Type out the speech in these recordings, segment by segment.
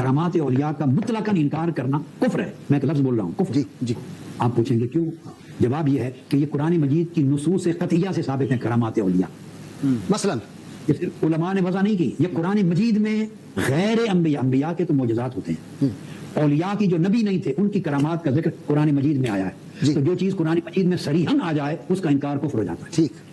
کرامات اولیاء کا مطلقاً انکار کرنا کفر ہے. میں ایک لفظ بول رہا ہوں، کفر. جی آپ پوچھیں گے کیوں؟ جواب یہ ہے کہ یہ قرآن مجید کی نصوص قطعیہ سے ثابت ہیں کرامات اولیاء. مثلاً علماء نے وضع نہیں کی، یہ قرآن مجید میں غیر انبیاء کے تو معجزات ہوتے ہیں، اولیاء کی جو نبی نہیں تھے ان کی کرامات کا ذکر قرآن مجید میں آیا ہے. تو جو چیز قرآن مجید میں صریحاً آ جائے اس کا انکار کفر ہو جاتا ہے. ٹھیک.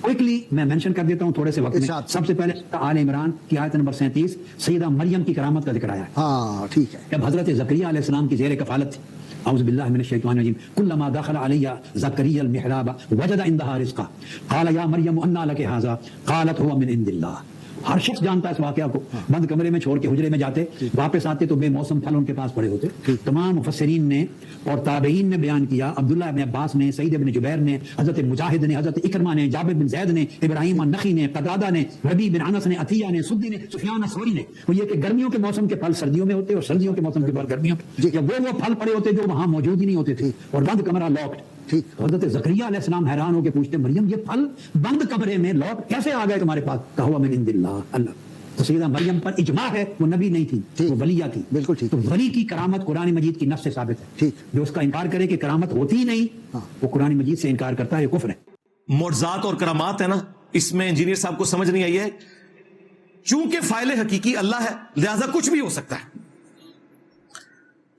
کوئکلی میں مینشن کر دیتا ہوں تھوڑے سے وقت میں. سب سے پہلے آل عمران کی آیت نمبر 37 سیدہ مریم کی کرامت کا ذکر آیا ہے. ہاں ٹھیک ہے. جب حضرت زکریا علیہ السلام کی زیر کفالت تھی، اعوذ باللہ من الشیطان الرجیم، کلما دخل علی زکریا المحراب وجد عندها رزقا قال یا مریم انا لک ھذا قالت هو من عند اللہ. ہر شخص جانتا ہے اس واقعہ کو. بند کمرے میں چھوڑ کے حجرے میں جاتے، واپس آتے تو بے موسم پھل ان کے پاس پڑے ہوتے. تمام مفسرین نے اور تابعین نے بیان کیا، عبداللہ ابن عباس نے، سعید ابن جبیر نے، حضرت مجاہد نے، حضرت اکرمہ نے، جابر بن زید نے، ابراہیم النخعی نے، قتادہ نے، ربیع بن انس نے، عطیہ نے، سدی نے، سفیان ثوری نے، وہ یہ کہ گرمیوں کے موسم کے پھل سردیوں میں ہوتے اور سردیوں کے موسم کے پھل گرمیوں میں، یا وہ پھل پڑے ہوتے جو وہاں موجود ہی نہیں ہوتے تھے اور بند کمرہ لاکڈ. حضرت زکریا علیہ السلام حیران ہو کے پوچھتے، مریم یہ پھل بند کمرے میں لاک کیسے آ گئے تمہارے پاس؟ کہا من عند اللہ. اللہ تو سیدہ مریم پر اجماع ہے وہ نبی نہیں تھی، وہ ولیہ تھی. بالکل ٹھیک. تو ولی کی کرامت قرآن مجید کی نص سے ثابت ہے. ٹھیک. جو اس کا انکار کرے کہ کرامت ہوتی ہی نہیں وہ قرآن مجید سے انکار کرتا ہے، کفر ہے. معجزات اور کرامات ہے نا، اس میں انجینئر صاحب کو سمجھ نہیں آئی ہے. چونکہ فاعل حقیقی اللہ ہے لہذا کچھ بھی ہو سکتا ہے،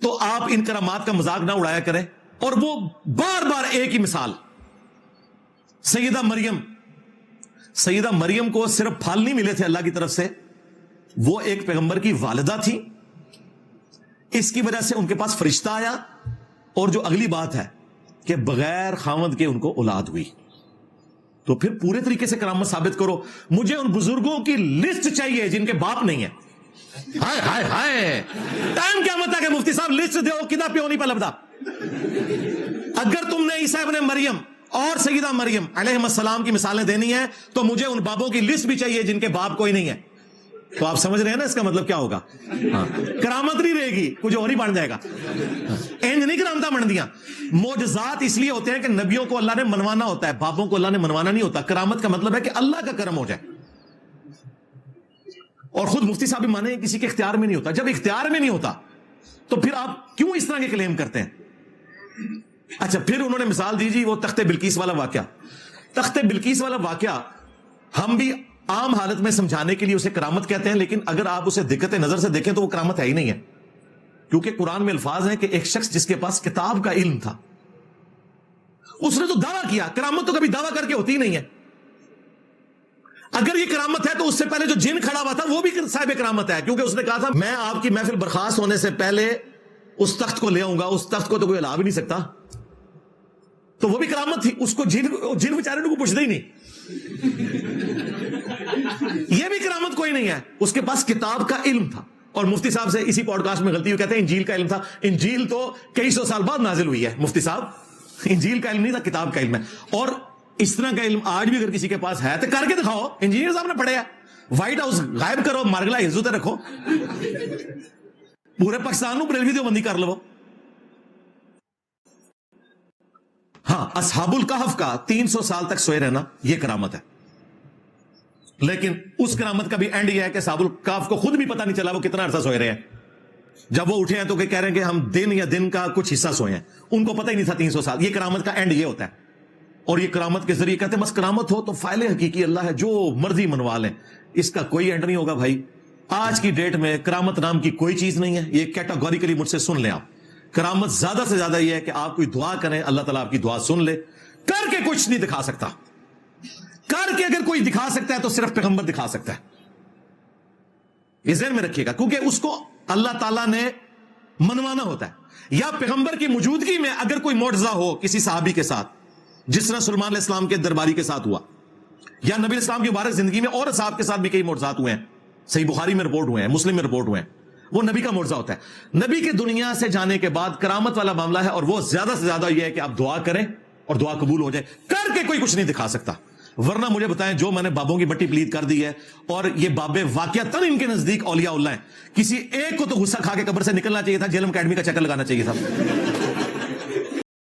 تو آپ ان کرامات کا مذاق نہ اڑایا کریں. اور وہ بار بار ایک ہی مثال، سیدہ مریم کو صرف پھل نہیں ملے تھے اللہ کی طرف سے، وہ ایک پیغمبر کی والدہ تھی، اس کی وجہ سے ان کے پاس فرشتہ آیا. اور جو اگلی بات ہے کہ بغیر خاوند کے ان کو اولاد ہوئی. تو پھر پورے طریقے سے کرامت ثابت کرو. مجھے ان بزرگوں کی لسٹ چاہیے جن کے باپ نہیں ہے. ہائے ہائے ہائے، ٹائم کیا مت ہے کہ مفتی صاحب لسٹ دو کدا پیو نہیں پلبدا. اگر تم نے عیسیٰ ابن مریم اور سیدہ مریم علیہ السلام کی مثالیں دینی ہیں تو مجھے ان بابوں کی لسٹ بھی چاہیے جن کے باپ کوئی نہیں ہے. تو آپ سمجھ رہے ہیں نا اس کا مطلب کیا ہوگا؟ کرامت نہیں رہے گی، کچھ اور ہی بن جائے گا. انج نہیں کرامتاں بن دیا. معجزات اس لیے ہوتے ہیں کہ نبیوں کو اللہ نے منوانا ہوتا ہے، بابوں کو اللہ نے منوانا نہیں ہوتا. کرامت کا مطلب ہے کہ اللہ کا کرم ہو جائے. اور خود مفتی صاحب بھی مانے کسی کے اختیار میں نہیں ہوتا. جب اختیار میں نہیں ہوتا تو پھر آپ کیوں اس طرح کے کلیم کرتے ہیں؟ اچھا، پھر انہوں نے مثال دی جی وہ تخت بلقیس والا واقعہ. تخت بلقیس والا واقعہ ہم بھی عام حالت میں سمجھانے کے لیے اسے کرامت کہتے ہیں، لیکن اگر آپ اسے دقت نظر سے دیکھیں تو وہ کرامت ہے ہی نہیں ہے. کیونکہ قرآن میں الفاظ ہیں کہ ایک شخص جس کے پاس کتاب کا علم تھا اس نے تو دعویٰ کیا. کرامت تو کبھی دعویٰ کر کے ہوتی ہی نہیں ہے. اگر یہ کرامت ہے تو اس سے پہلے جو جن کھڑا ہوا تھا وہ بھی صاحب کرامت ہے، کیونکہ اس نے کہا تھا میں آپ کی محفل برخاست ہونے سے پہلے اس تخت کو لے آؤں گا. اس تخت کو تو کوئی ہلا بھی نہیں سکتا. تو وہ بھی کرامت تھی. اس کو جن بیچارے کو پوچھتے ہی نہیں. یہ بھی کرامت کوئی نہیں ہے. اس کے پاس کتاب کا علم تھا. اور مفتی صاحب سے اسی پوڈ کاسٹ میں غلطی ہوئی، کہتے ہیں انجیل کا علم تھا. انجیل تو کئی سو سال بعد نازل ہوئی ہے مفتی صاحب. انجیل کا علم نہیں تھا، کتاب کا علم ہے. اور اس طرح کا علم آج بھی اگر کسی کے پاس ہے تو کر کے دکھاؤ. انجینئر صاحب نے پڑھے ہے. وائٹ ہاؤس غائب کرو، مارگلا عزت رکھو، پورے پاکستان کو بریلوی دیوبندی کر لو. ہاں، اصحاب الکہف کا 300 سال تک سوئے رہنا یہ کرامت ہے. لیکن اس کرامت کا بھی اینڈ یہ ہے کہ اصحاب الکہف کو خود بھی پتہ نہیں چلا وہ کتنا عرصہ سوئے رہے ہیں. جب وہ اٹھے ہیں تو کہ کہہ رہے ہیں کہ ہم دن یا دن کا کچھ حصہ سوئے ہیں. ان کو پتہ ہی نہیں تھا 300 سال. یہ کرامت کا اینڈ یہ ہوتا ہے. اور یہ کرامت کے ذریعے کہتے ہیں بس کرامت ہو تو فاعل حقیقی اللہ ہے، جو مرضی منوا لیں، اس کا کوئی اینڈ نہیں ہوگا. بھائی آج کی ڈیٹ میں کرامت نام کی کوئی چیز نہیں ہے. یہ کیٹاگوریکلی مجھ سے سن لیں آپ. کرامت زیادہ سے زیادہ یہ ہے کہ آپ کوئی دعا کریں، اللہ تعالیٰ آپ کی دعا سن لے. کر کے کچھ نہیں دکھا سکتا. کر کے اگر کوئی دکھا سکتا ہے تو صرف پیغمبر دکھا سکتا ہے. یہ ذہن میں رکھیے گا، کیونکہ اس کو اللہ تعالیٰ نے منوانا ہوتا ہے. یا پیغمبر کی موجودگی میں اگر کوئی معجزہ ہو کسی صحابی کے ساتھ، جس طرح سلمان علیہ السلام کے درباری کے ساتھ ہوا، یا نبی اسلام کی مبارک زندگی میں اور صحابہ کے ساتھ بھی کئی معجزات ہوئے ہیں. صحیح بخاری میں رپورٹ ہوئے ہیں، مسلم میں رپورٹ ہوئے ہیں. وہ نبی کا معجزہ ہوتا ہے. نبی کے دنیا سے جانے کے بعد کرامت والا معاملہ ہے، اور وہ زیادہ سے زیادہ یہ ہے کہ آپ دعا کریں اور دعا قبول ہو جائے. کر کے کوئی کچھ نہیں دکھا سکتا. ورنہ مجھے بتائیں، جو میں نے بابوں کی بٹی پلید کر دی ہے، اور یہ بابے واقعتاً ان کے نزدیک اولیاء اللہ ہیں، کسی ایک کو تو غصہ کھا کے قبر سے نکلنا چاہیے تھا، جیلم اکیڈمی کا چکر لگانا چاہیے تھا.